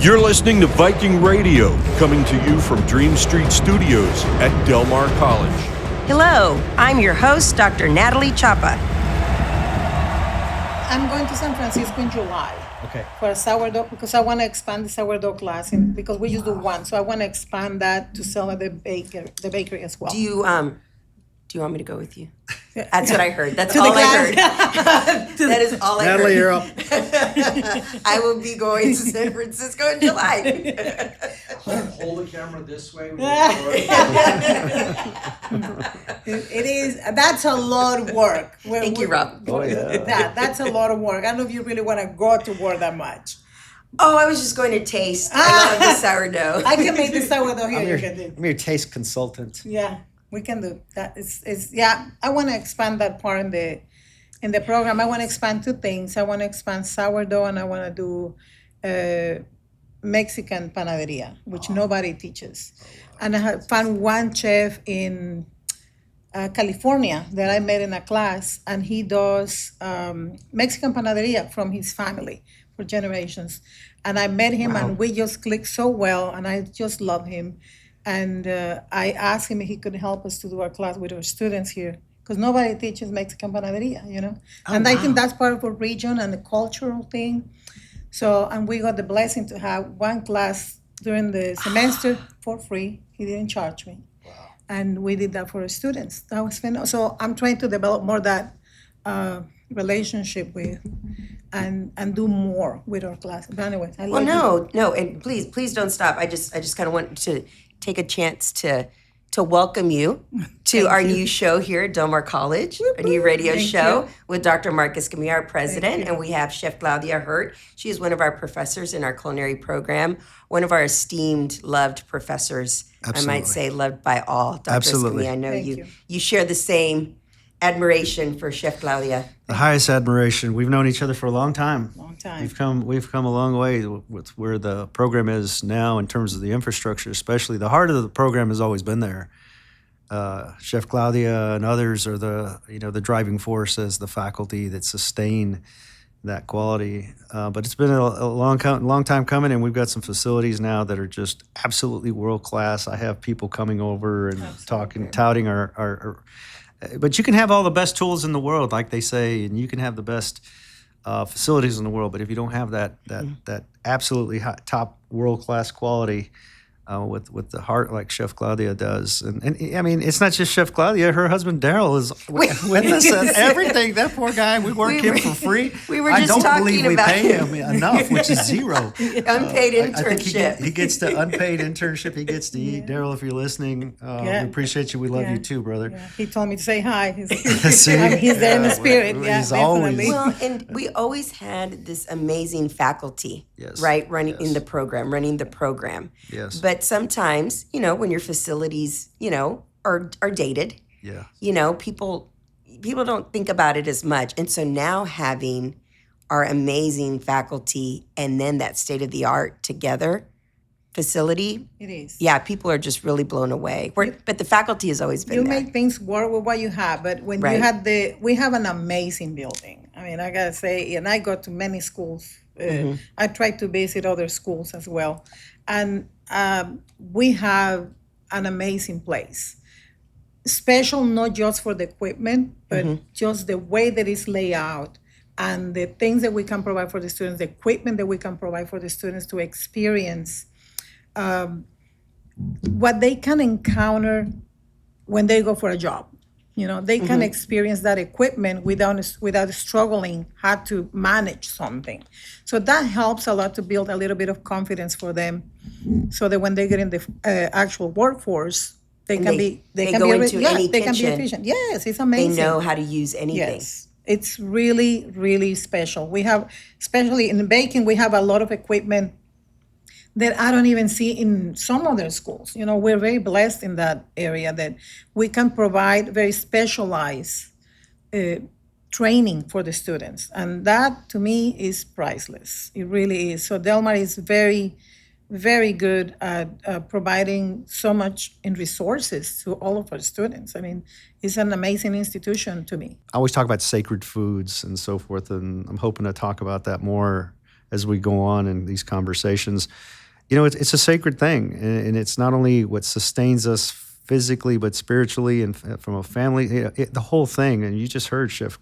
You're listening to Viking Radio, coming to you from Dream Street Studios at Del Mar College. Hello, I'm your host, Dr. Natalie Chapa. I'm going to San Francisco in July. Okay. For a sourdough, because I want to expand the sourdough class, because we just do one, so I want to expand that to sell at the bakery as well. Do you want me to go with you? That's what I heard. That's To all the I heard. That is all I heard. Natalie, you're up. I will be going to San Francisco in July. Hold the camera this way. It is, that's a lot of work. Thank you, Rob. Oh, yeah. That's a lot of work. I don't know if you really want to go to work that much. Oh, I was just going to taste. I love the sourdough. I can make the sourdough here. You can do. I'm your taste consultant. Yeah, we can do that. It's yeah. I want to expand that part in the program. I want to expand two things. I want to expand sourdough, and I want to do Mexican panaderia, which nobody teaches. And I have found one chef in California that I met in a class, and he does Mexican panaderia from his family for generations. And I met him, and we just clicked so well, and I just love him. And I asked him if he could help us to do our class with our students here, because nobody teaches Mexican panaderia, you know? I think that's part of our region and the cultural thing. So, and we got the blessing to have one class during the semester for free. He didn't charge me. Wow. And we did that for our students. That was fun. So I'm trying to develop more that relationship with and do more with our class. But anyway, I love No, and please don't stop. I just kind of want to take a chance to welcome you to our new show here at Del Mar College, a new radio show with Dr. Mark Escamilla, our president, and we have Chef Claudia Hurt. She is one of our professors in our culinary program, one of our esteemed, loved professors. Absolutely. I might say loved by all. Dr. Absolutely. Escamilla, I know Thank you. You share the same admiration for Chef Claudia. The highest admiration. We've known each other for a long time. Long time. We've come a long way with where the program is now in terms of the infrastructure, especially. The heart of the program has always been there. Chef Claudia and others are the driving force as the faculty that sustain that quality. But it's been a long time coming, and we've got some facilities now that are just absolutely world class. I have people coming over and touting our but you can have all the best tools in the world, like they say, and you can have the best facilities in the world. But if you don't have that absolutely top world class quality with the heart like Chef Claudia does, and I mean, it's not just Chef Claudia. Her husband Daryl is with us and everything. That poor guy, we work him for free. We were just I don't talking believe we about pay him enough, which is zero. Unpaid internship. I think he gets the unpaid internship. He gets to eat. Daryl, if you're listening, we appreciate you. We love you too, brother. Yeah. He told me to say hi. He's See? he's there in the spirit. He's definitely. always- Well, and we always had this amazing faculty, Yes, right, running yes. in the program, running the program. Yes. But sometimes, when your facilities, are dated, Yeah. people don't think about it as much. And so now having our amazing faculty and then that state-of-the-art together facility, It is. yeah, people are just really blown away. But the faculty has always been You there. make things work with what you have, but when Right. you had we have an amazing building. I mean, I gotta say, and I go to many schools. I try to visit other schools as well, and we have an amazing place. Special not just for the equipment, but just the way that it's laid out and the things that we can provide for the students, the equipment that we can provide for the students to experience what they can encounter when they go for a job. They can experience that equipment without struggling how to manage something. So that helps a lot to build a little bit of confidence for them, so that when they get in the actual workforce, they can be efficient. Yes, it's amazing. They know how to use anything. Yes, it's really, really special. We have, especially in baking, we have a lot of equipment that I don't even see in some other schools. We're very blessed in that area that we can provide very specialized training for the students. And that, to me, is priceless. It really is. So Del Mar is very, very good at providing so much in resources to all of our students. I mean, it's an amazing institution to me. I always talk about sacred foods and so forth, and I'm hoping to talk about that more as we go on in these conversations. It's a sacred thing, and it's not only what sustains us physically, but spiritually and from a family, the whole thing. And you just heard Chef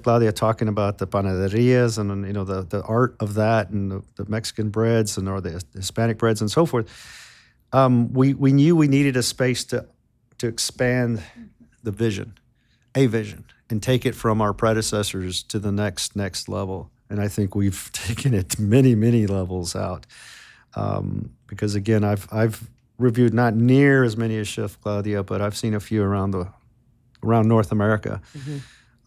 Claudia talking about the panaderias and the art of that, and the Mexican breads or the Hispanic breads and so forth. We knew we needed a space to expand the vision, and take it from our predecessors to the next level. And I think we've taken it to many, many levels out. Because again, I've reviewed not near as many as Chef Claudia, but I've seen a few around North America,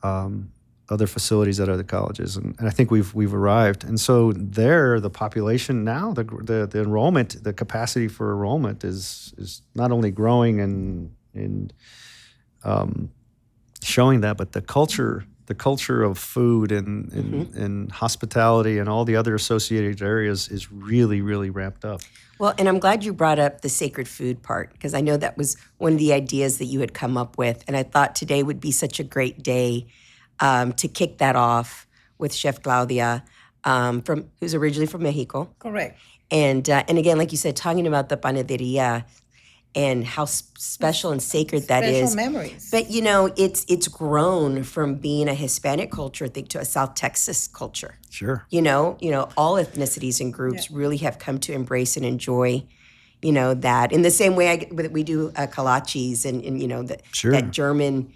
other facilities at other colleges, and I think we've arrived. And so there, the population now, the enrollment, the capacity for enrollment is not only growing and showing that, but the culture of food and hospitality and all the other associated areas is really, really ramped up. Well, and I'm glad you brought up the sacred food part, because I know that was one of the ideas that you had come up with. And I thought today would be such a great day to kick that off with Chef Claudia, who's originally from Mexico. Correct. And again, like you said, talking about the panaderia and how special and sacred that is. Special memories. But it's grown from being a Hispanic culture, I think, to a South Texas culture. Sure. All ethnicities and groups really have come to embrace and enjoy, that. In the same way we do kolaches and that German,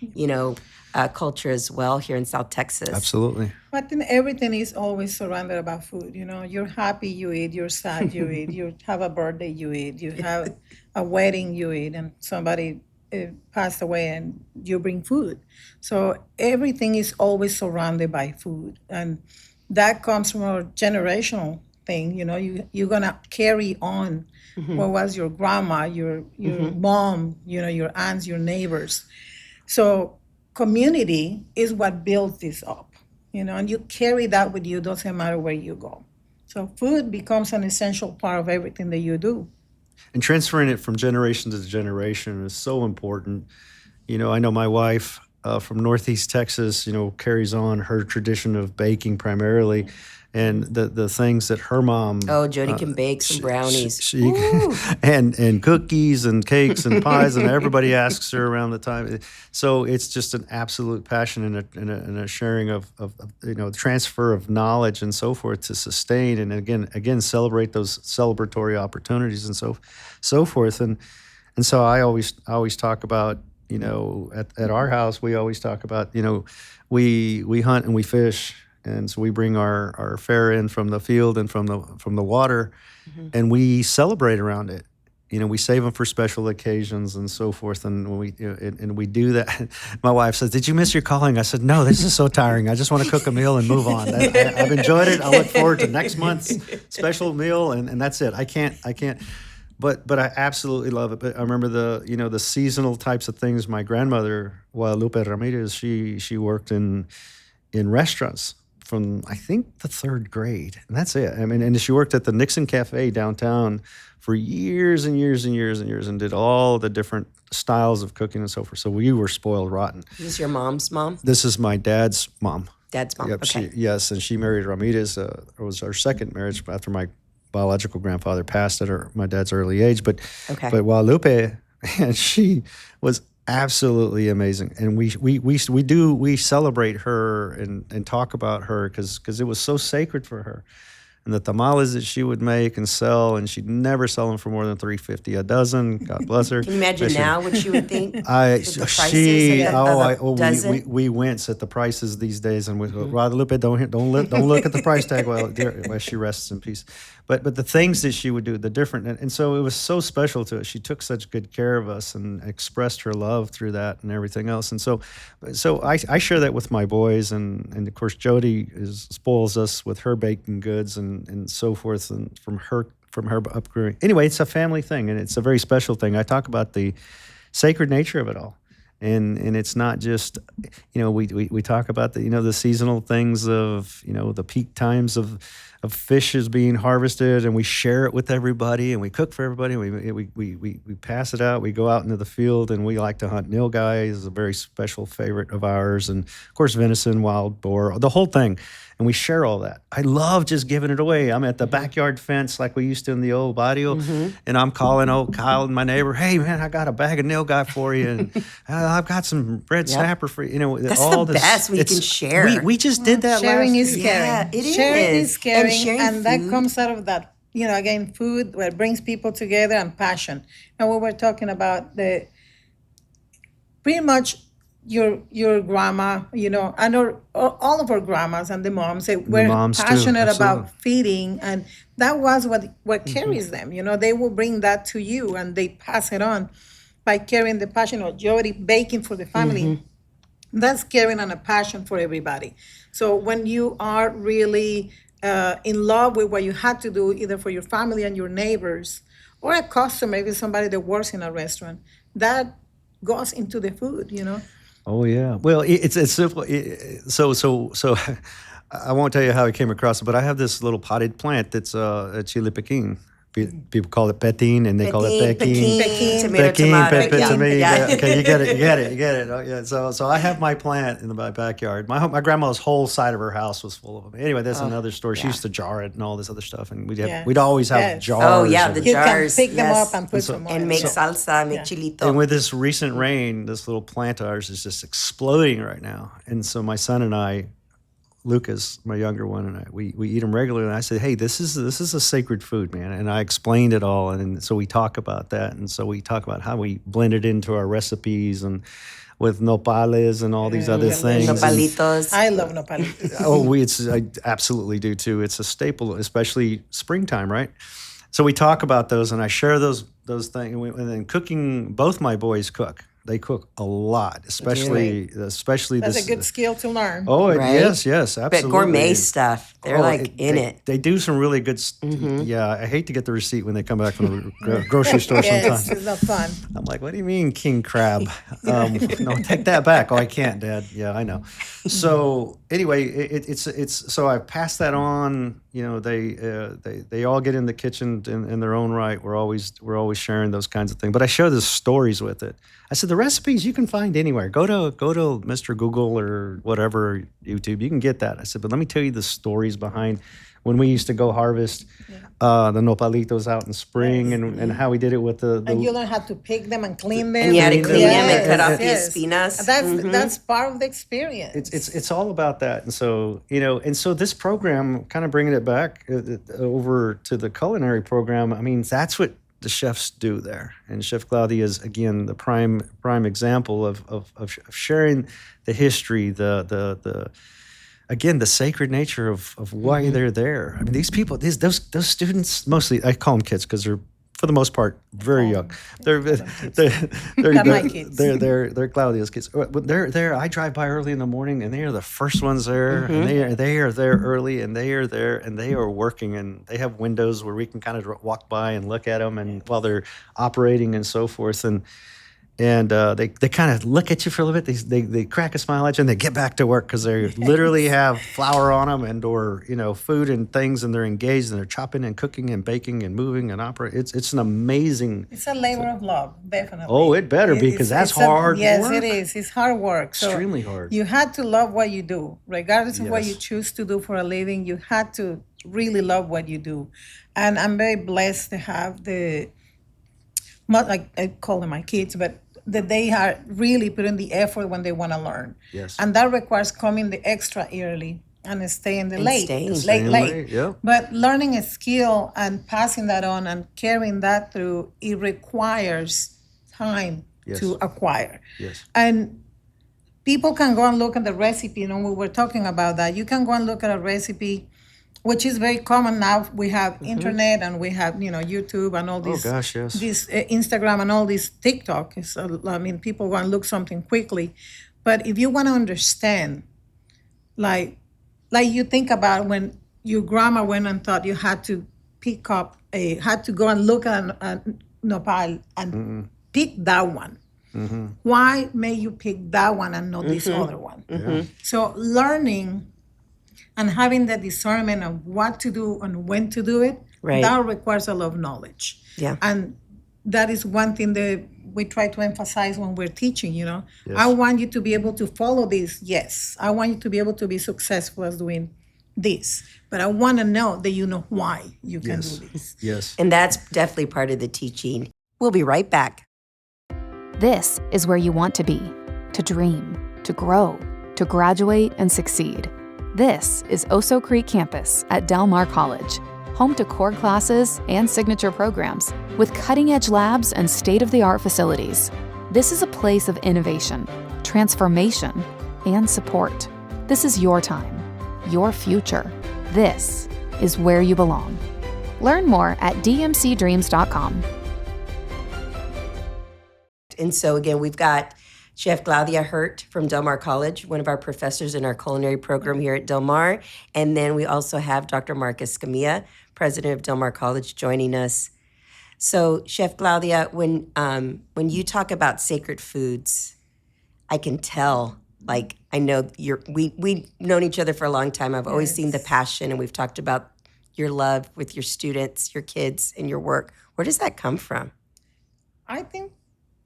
culture as well here in South Texas. Absolutely. But then everything is always surrounded about food. You're happy, you eat. You're sad, you eat. You have a birthday, you eat. You have a wedding, you eat. And somebody passed away, and you bring food. So everything is always surrounded by food, and that comes from a generational thing. You're gonna carry on what was your grandma, your mom, your aunts, your neighbors. So community is what builds this up, and you carry that with you, doesn't matter where you go. So food becomes an essential part of everything that you do. And transferring it from generation to generation is so important. I know my wife from Northeast Texas, carries on her tradition of baking primarily. And the things that her mom... Oh, Jody can bake some brownies. And cookies and cakes and pies, and everybody asks her around the time. So it's just an absolute passion and a sharing of transfer of knowledge and so forth to sustain and again celebrate those celebratory opportunities and so forth. And so I always talk about, at our house, we always talk about, we hunt and we fish. And so we bring our fare in from the field and from the water, and we celebrate around it. We save them for special occasions and so forth. And when we do that, my wife says, "Did you miss your calling?" I said, "No, this is so tiring. I just want to cook a meal and move on. I've enjoyed it. I look forward to next month's special meal, and that's it. I can't." But I absolutely love it. But I remember the seasonal types of things. My grandmother, Guadalupe Ramirez, she worked in restaurants from, I think, the third grade. And that's it. I mean, and she worked at the Nixon Cafe downtown for years and years and years and years and did all the different styles of cooking and so forth. So we were spoiled rotten. Is this your mom's mom? This is my dad's mom. Dad's mom, Yep, okay. Yes, and she married Ramirez. It was our second marriage after my biological grandfather passed at my dad's early age. But Guadalupe, and she was absolutely amazing, and we celebrate her and talk about her because it was so sacred for her, and the tamales that she would make and sell, and she'd never sell them for more than $3.50 a dozen. God bless her. Can you imagine now what she would think? We wince at the prices these days, and we go, Guadalupe, don't look at the price tag while she rests in peace. But the things that she would do, the different, and so it was so special to us. She took such good care of us and expressed her love through that and everything else. And so I share that with my boys, and of course Jody spoils us with her baking goods and so forth, and from her upbringing. Anyway, it's a family thing, and it's a very special thing. I talk about the sacred nature of it all. And it's not just, we talk about the seasonal things of, the peak times of of fish is being harvested, and we share it with everybody, and we cook for everybody. We pass it out. We go out into the field, and we like to hunt nilgai. Is a very special favorite of ours, and of course venison, wild boar, the whole thing. And we share all that. I love just giving it away. I'm at the backyard fence like we used to in the old barrio, and I'm calling old Kyle, my neighbor, hey, man, I got a bag of nilgai for you, and I've got some red snapper for you. You know, That's all the this, best when you can share. We just did that Sharing last is week. caring. Yeah, it Sharing is. is caring, And sharing and that food. comes out of that. Again, food where it brings people together and passion. And we were talking about pretty much your grandma. I know all of our grandmas and the moms. They were moms too, passionate absolutely. about feeding, and that was what carries them. They will bring that to you, and they pass it on by carrying the passion. Or Jody baking for the family. That's carrying on a passion for everybody. So when you are really in love with what you had to do, either for your family and your neighbors, or a customer, maybe somebody that works in a restaurant, that goes into the food. Oh yeah. Well, it's simple. So I won't tell you how I came across it, but I have this little potted plant that's a chile piquin. People call it petin, and they call it pequin. Peking, tomato, Peking, tomato. tomato. Yeah. Okay, you get it. Oh, yeah. So I have my plant in my backyard. My grandma's whole side of her house was full of them. Anyway, that's another story. She used to jar it and all this other stuff, and we'd always have Yes. jars. Oh, yeah, of the it. You jars, can pick them yes. up and put some more. And in make it. salsa, make chilito. And with this recent rain, this little plant of ours is just exploding right now. And so my son and I, Lucas, my younger one, and we eat them regularly. And I said, hey, this is a sacred food, man. And I explained it all. And so we talk about that. And so we talk about how we blend it into our recipes and with nopales and all these other things. And- Nopalitos. I love nopalitos. I absolutely do too. It's a staple, especially springtime, right? So we talk about those, and I share those things. And then cooking, both my boys cook. They cook a lot, especially That's this. a good skill to learn. Oh, Right? yes, absolutely. But gourmet stuff. They're in it. They do some really good. Yeah, I hate to get the receipt when they come back from the grocery store Yes, sometimes. it's not fun. I'm like, what do you mean, king crab? No, take that back. Oh, I can't, Dad. Yeah, I know. So anyway, it's so I pass that on. They all get in the kitchen in their own right. We're always sharing those kinds of things. But I share the stories with it. I said the recipes you can find anywhere. Go to Mr. Google or whatever, YouTube. You can get that. I said, but let me tell you the stories behind when we used to go harvest the nopalitos out in spring, and how we did it with the And you learn how to pick them and clean them. And you had to clean them and cut off the Yes. espinas. That's part of the experience. It's all about that. And so this program, kind of bringing it back over to the culinary program, I mean, that's what the chefs do there. And Chef Claudia is, again, the prime example of sharing the history, the sacred nature of why they're there. I mean, these people, those students, mostly, I call them kids because they're, for the most part, very young. They're my kids. They're Claudia's kids. But they're there. I drive by early in the morning, and they are the first ones there. And they are there early, and they are there, and they are working, and they have windows where we can kind of walk by and look at them, and while they're operating and so forth, and they kind of look at you for a little bit. They crack a smile at you, and they get back to work because they literally have flour on them or food and things, and they're engaged, and they're chopping and cooking and baking and moving and operating. It's an amazing. It's a labor of love, definitely. Oh, it better be, because that's hard Yes, work. it is. It's hard work. So Extremely hard. You had to love what you do, regardless of what Yes. you choose to do for a living. You had to really love what you do, and I'm very blessed to have like I call them my kids, but that they are really putting the effort when they want to learn. Yes. And that requires coming the extra early and staying the late. staying. Late. Yeah. But learning a skill and passing that on and carrying that through, it requires time Yes. to acquire. Yes. And people can go and look at the recipe. We were talking about that. You can go and look at a recipe, which is very common now. We have internet and we have YouTube and all these. Oh gosh, yes. This Instagram and all these TikTok. People want to look something quickly, but if you want to understand, like you think about when your grandma went and thought you had to had to go and look at a nopal and pick that one. Why may you pick that one and not this other one? So learning and having the discernment of what to do and when to do it, Right. that requires a lot of knowledge. Yeah. And that is one thing that we try to emphasize when we're teaching, Yes. I want you to be able to follow this, yes. I want you to be able to be successful as doing this. But I want to know that you know why you can Yes. do this. Yes. And that's definitely part of the teaching. We'll be right back. This is where you want to be, to dream, to grow, to graduate and succeed. This is Oso Creek campus at Del Mar College, home to core classes and signature programs with cutting-edge labs and state-of-the-art facilities. This is a place of innovation, transformation, and support. This is your time, your future. This is where you belong. Learn more at dmcdreams.com. And so again, we've got Chef Claudia Hurt from Del Mar College, one of our professors in our culinary program here at Del Mar. And then we also have Dr. Mark Escamilla, president of Del Mar College, joining us. So Chef Claudia, when you talk about sacred foods, I can tell, like, I know we've known each other for a long time. I've always seen the passion, and we've talked about your love with your students, your kids, and your work. Where does that come from? I think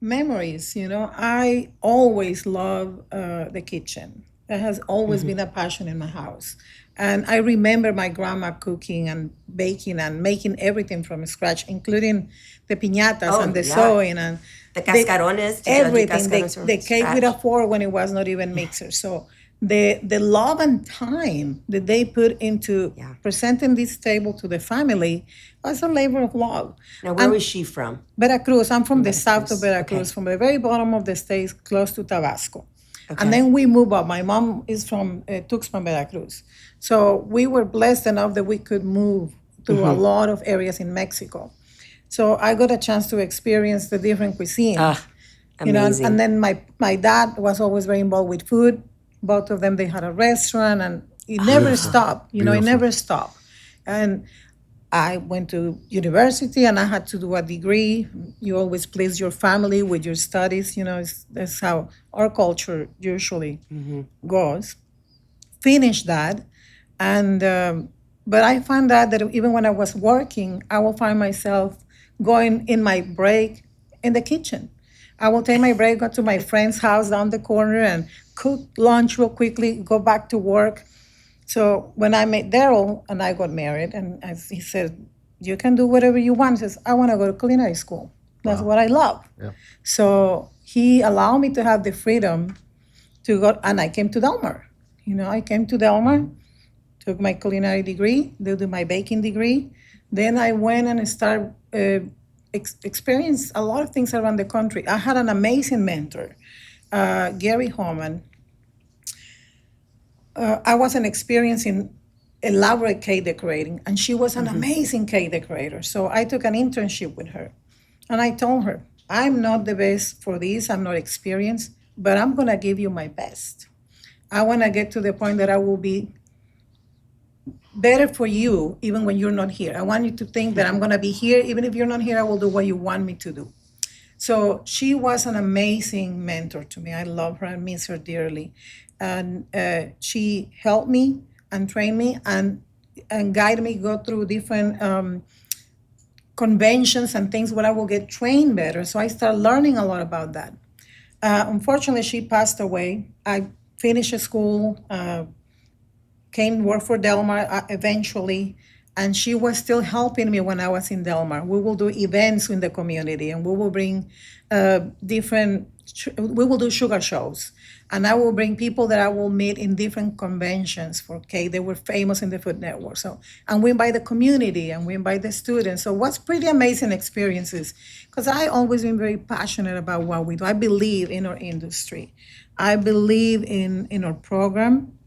memories, I always love the kitchen. That has always been a passion in my house. And I remember my grandma cooking and baking and making everything from scratch, including the piñatas and the sewing and The cascarones. Did you do everything. cascarones from The cake scratch? with a fork when it was not even mixer. So the love and time that they put into presenting this table to the family was a labor of love. Now, where was she from? Veracruz. I'm from the south of Veracruz, from the very bottom of the state, close to Tabasco. And then we moved up. My mom is from Tuxpan, Veracruz. So we were blessed enough that we could move to a lot of areas in Mexico. So I got a chance to experience the different cuisines. Amazing. And then my dad was always very involved with food. Both of them, they had a restaurant, and it never stopped. It never stopped. And I went to university, and I had to do a degree. You always please your family with your studies. That's how our culture usually goes. Finished that, and but I found out that even when I was working, I will find myself going in my break in the kitchen. I will take my break, go to my friend's house down the corner, and cook lunch real quickly, go back to work. So when I met Daryl and I got married, and he said, you can do whatever you want. He says, I want to go to culinary school. That's what I love. Yeah. So he allowed me to have the freedom to go, and I came to Del Mar. I came to Del Mar, took my culinary degree, did my baking degree. Then I went and started experienced a lot of things around the country. I had an amazing mentor, Gary Homan. I wasn't experiencing elaborate cake decorating, and she was an amazing cake decorator. So I took an internship with her, and I told her, I'm not the best for this, I'm not experienced, but I'm gonna give you my best. I wanna get to the point that I will be better for you even when you're not here. I want you to think that I'm gonna be here, even if you're not here, I will do what you want me to do. So she was an amazing mentor to me. I love her, I miss her dearly. And she helped me and trained me and guided me go through different conventions and things where I will get trained better. So I started learning a lot about that. Unfortunately, she passed away. I finished school, came work for Del Mar eventually, and she was still helping me when I was in Del Mar. We will do events in the community, and we will bring we will do sugar shows. And I will bring people that I will meet in different conventions for cake. They were famous in the Food Network. So, and we invite the community and we invite the students. So what's pretty amazing experiences, because I always been very passionate about what we do. I believe in our industry. I believe in our program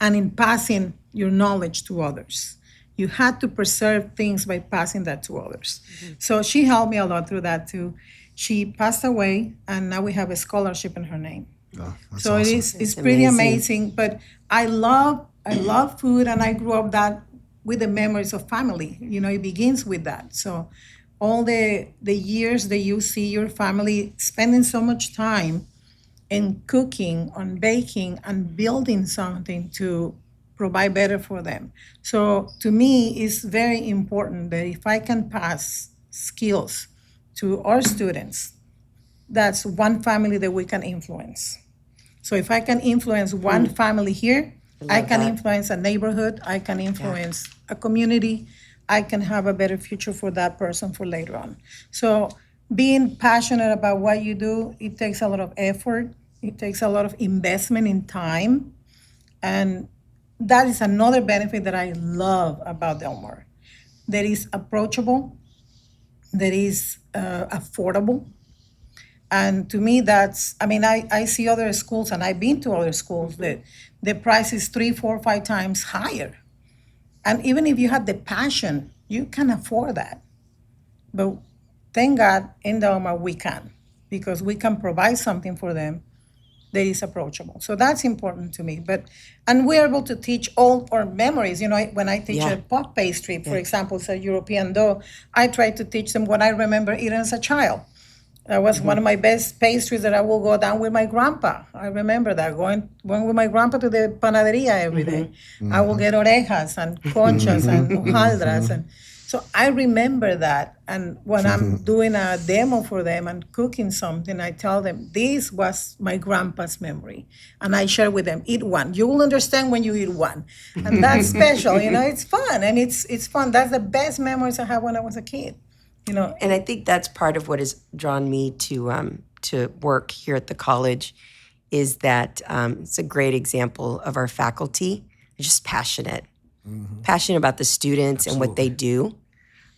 and in passing your knowledge to others. You had to preserve things by passing that to others. So she helped me a lot through that too. She passed away, and now we have a scholarship in her name. Oh, that's So awesome. it's pretty amazing. But I love food, and I grew up that with the memories of family. It begins with that. So all the years that you see your family spending so much time in cooking, on baking, and building something to provide better for them. So to me, it's very important that if I can pass skills to our students, that's one family that we can influence. So if I can influence one family here, I can influence a neighborhood, I can influence a community, I can have a better future for that person for later on. So being passionate about what you do, it takes a lot of effort, it takes a lot of investment in time, and that is another benefit that I love about Del Mar. That is approachable, that is affordable. And to me, I see other schools, and I've been to other schools that the price is 3, 4, 5 times higher. And even if you have the passion, you can afford that. But thank God in Del Mar we can, because we can provide something for them that is approachable. So that's important to me. And we're able to teach all our memories. When I teach a puff pastry, for example, it's a European dough, I try to teach them what I remember eating as a child. That was one of my best pastries that I will go down with my grandpa. I remember that, going with my grandpa to the panaderia every day. I will get orejas and conchas and hojaldras. And so I remember that. And when I'm doing a demo for them and cooking something, I tell them, this was my grandpa's memory. And I share with them, eat one. You will understand when you eat one. And that's special, it's fun. And it's fun. That's the best memories I had when I was a kid. And I think that's part of what has drawn me to work here at the college, is that it's a great example of our faculty. They're just passionate about the students and what they do.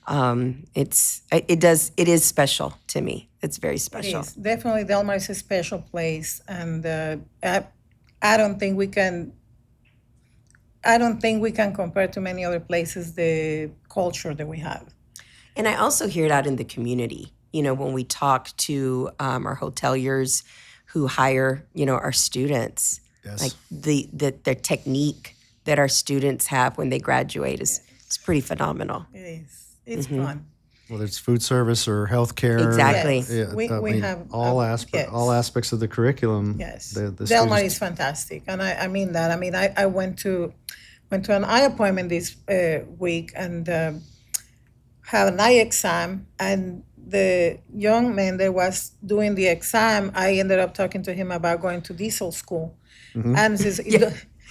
It is special to me. It's very special. It is. Definitely, Del Mar is a special place, and I don't think we can compare to many other places the culture that we have. And I also hear it out in the community. When we talk to our hoteliers who hire, our students, like the technique that our students have when they graduate is it's pretty phenomenal. It is. It's fun. Whether it's food service or healthcare. Exactly. Yes. We have all aspects of the curriculum. Yes. The Del Mar students- is fantastic, and I mean that. I went to an eye appointment this week and had an eye exam, and the young man that was doing the exam, I ended up talking to him about going to diesel school. And says,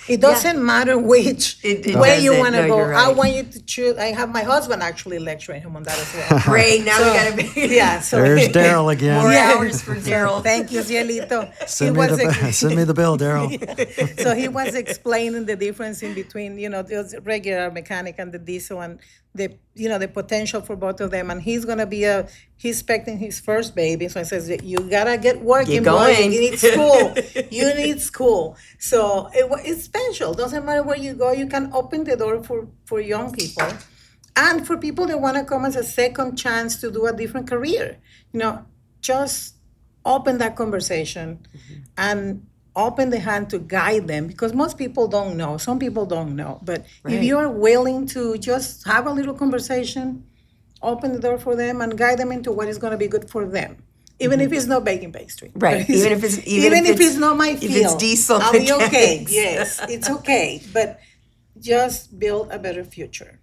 it doesn't matter which way you want to go. You're right. I want you to choose. I have my husband actually lecturing him on that as well. Great. Now we got to be. Yeah. So There's Daryl again. More hours for Daryl. Thank you, Cielito. Send me the bill, Daryl. So he was explaining the difference in between, the regular mechanic and the diesel, and the potential for both of them. And he's expecting his first baby. So I says, you gotta get working, Get going. boy. You need school. You need school. So it's special. Doesn't matter where you go. You can open the door for young people, and for people that want to come as a second chance to do a different career. Just open that conversation and open the hand to guide them, because most people don't know. Some people don't know. But if you are willing to just have a little conversation, open the door for them and guide them into what is going to be good for them. Even if it's not baking pastry. Right. Even if it's not my field. If it's diesel I'll be okay. mechanics. Yes, it's okay. But just build a better future.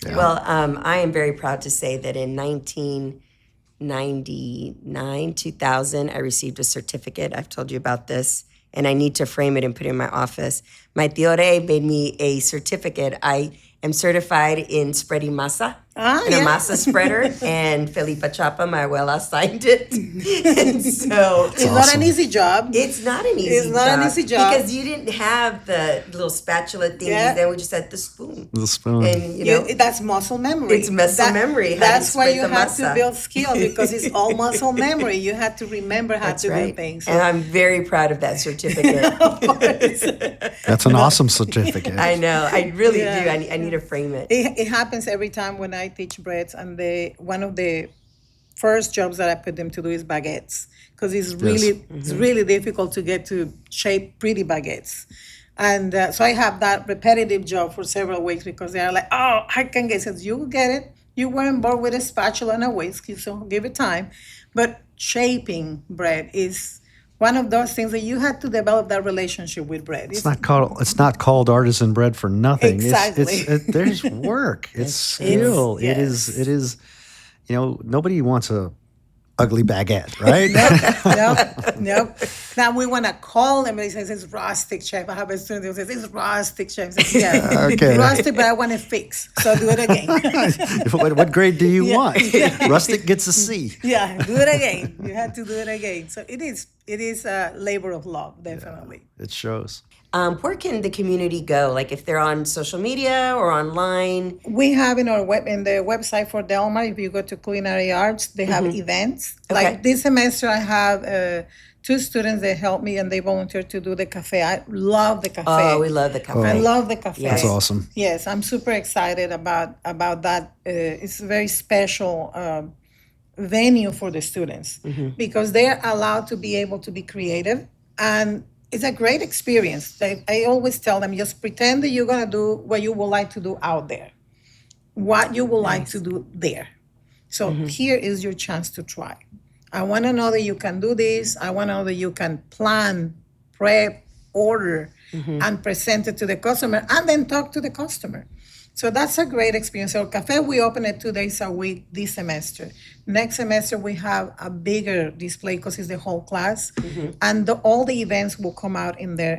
Yeah. Well, I am very proud to say that in 1999, 2000, I received a certificate. I've told you about this, and I need to frame it and put it in my office. My tío Rey made me a certificate. I am certified in spreading masa, in a masa spreader, and Felipa Chapa, my abuela, signed it. And so It's not an easy job. it's not an easy job. Because you didn't have the little spatula thingies. Yeah. Then we just had the spoon. The spoon. And, That's muscle memory. It's muscle memory, how to That's why spread you the have masa. to build skill, because it's all muscle memory. You have to remember how That's to right. do things. And I'm very proud of that certificate. That's an awesome certificate. I know. I really Yeah. do. I need to frame it. It happens every time when I teach breads, and one of the first jobs that I put them to do is baguettes, because it's really difficult to get to shape pretty baguettes. And so I have that repetitive job for several weeks, because they are like, oh, I can get it. You will get it. You weren't born with a spatula and a whisk, so give it time. But shaping bread is one of those things that you had to develop that relationship with bread. It's not called artisan bread for nothing. Exactly. There's work. It's skill. Yes. It is. Nobody wants a ugly baguette, right? Nope. Now we want to call them and he says, it's rustic, chef. I have a student who says, it's rustic, chef. I say, yeah, Okay. rustic, but I want it fixed. So do it again. What grade do you want? Rustic gets a C. Yeah, do it again. You have to do it again. So it is a labor of love, definitely. It shows. Where can the community go? Like if they're on social media or online? We have in the website for Del Mar, if you go to Culinary Arts, they have events. Okay. Like this semester, I have 2 students that help me and they volunteer to do the cafe. I love the cafe. Oh, we love the cafe. I love the cafe. Yes. That's awesome. Yes, I'm super excited about that. It's a very special venue for the students because they're allowed to be able to be creative, and it's a great experience. I always tell them, just pretend that you're going to do what you would like to do out there, what you would like to do there. So here is your chance to try. I want to know that you can do this. I want to know that you can plan, prep, order, and present it to the customer, and then talk to the customer. So that's a great experience. Our cafe, we open it 2 days a week this semester. Next semester, we have a bigger display because it's the whole class. And all the events will come out in there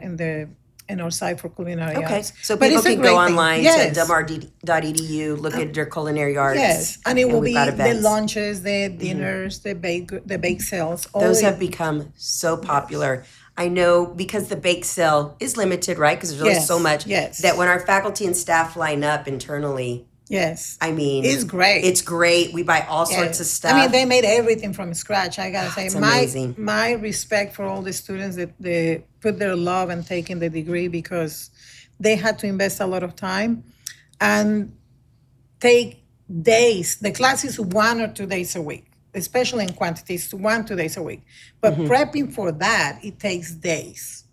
in our site for Culinary Okay, Arts. so But people it's a can great go thing. online Yes. to delmar.edu, look at their culinary arts. Yes, and it will we've be got the events. lunches, the dinners, the bake sales. all Those the- have become so popular. I know because the bake sale is limited, right? Because there's only Yes, so much. yes. That when our faculty and staff line up internally, Yes. I mean, It's great. It's great. We buy all sorts of Yes. stuff. I mean, they made everything from scratch. I gotta say, it's amazing. my respect for all the students that they put their love and taking the degree because they had to invest a lot of time and take days. The class is 1 or 2 days a week, especially in quantities, 1-2 days a week. But prepping for that, it takes days.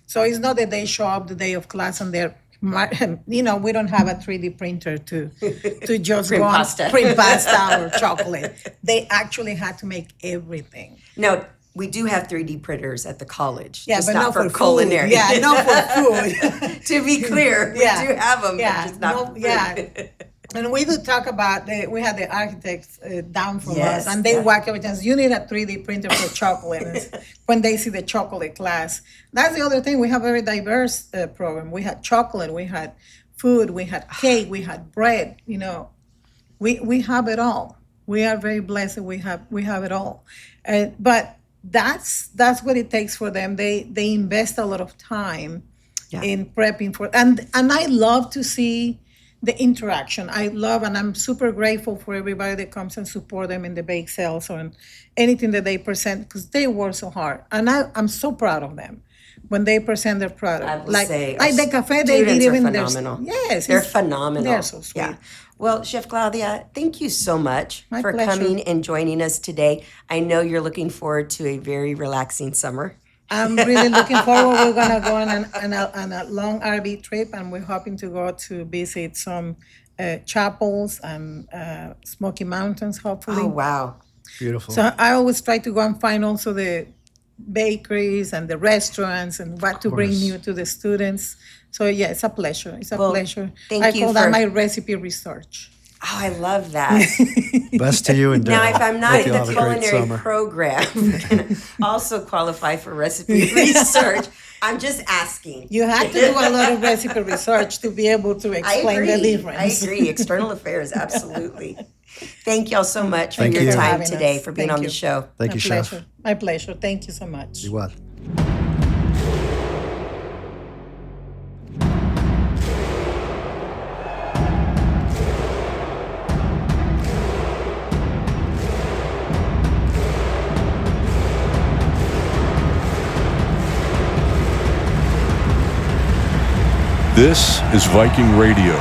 So it's not that they show up the day of class and they're, we don't have a 3D printer to just Print go pasta. and print pasta or chocolate. They actually had to make everything. No, we do have 3D printers at the college. Yeah, just but not for culinary. food. Yeah, not for food. To be clear, we do have them, but just not for food. And we do talk about, we had the architects down from Yes, us, and they yeah. walk every time. You need a 3D printer for chocolate. And when they see the chocolate class. That's the other thing. We have a very diverse program. We had chocolate, we had food, we had cake, we had bread. We have it all. We are very blessed. We have it all. But that's what it takes for them. They invest a lot of time in prepping for, and I love to see the interaction. I love, and I'm super grateful for everybody that comes and support them in the bake sales or in anything that they present because they work so hard. And I'm so proud of them when they present their product. I will say, like the cafe, they students did are even phenomenal. Yes, They're phenomenal. They're so sweet. Yeah. Well, Chef Claudia, thank you so much My for pleasure. coming and joining us today. I know you're looking forward to a very relaxing summer. I'm really looking forward. We're gonna go on a long RV trip, and we're hoping to go to visit some chapels and Smoky Mountains, hopefully. Oh, wow. Beautiful. So I always try to go and find also the bakeries and the restaurants and what to bring new to the students. So yeah, it's a pleasure. It's a pleasure. thank I you call that for- my recipe research. Oh, I love that. Best to you and Now, Dale. if I'm not Hope in you the have a great culinary summer. program, can I also qualify for recipe research. I'm just asking. You have to do a lot of recipe research to be able to I explain agree. the difference. I agree. External affairs, absolutely. Thank y'all so much for Thank your you. time having today, us. for being Thank on the you. show. Thank you, Chef. Pleasure. My pleasure. Thank you so much. Igual. This is Viking Radio.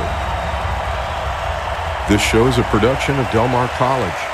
This show is a production of Del Mar College.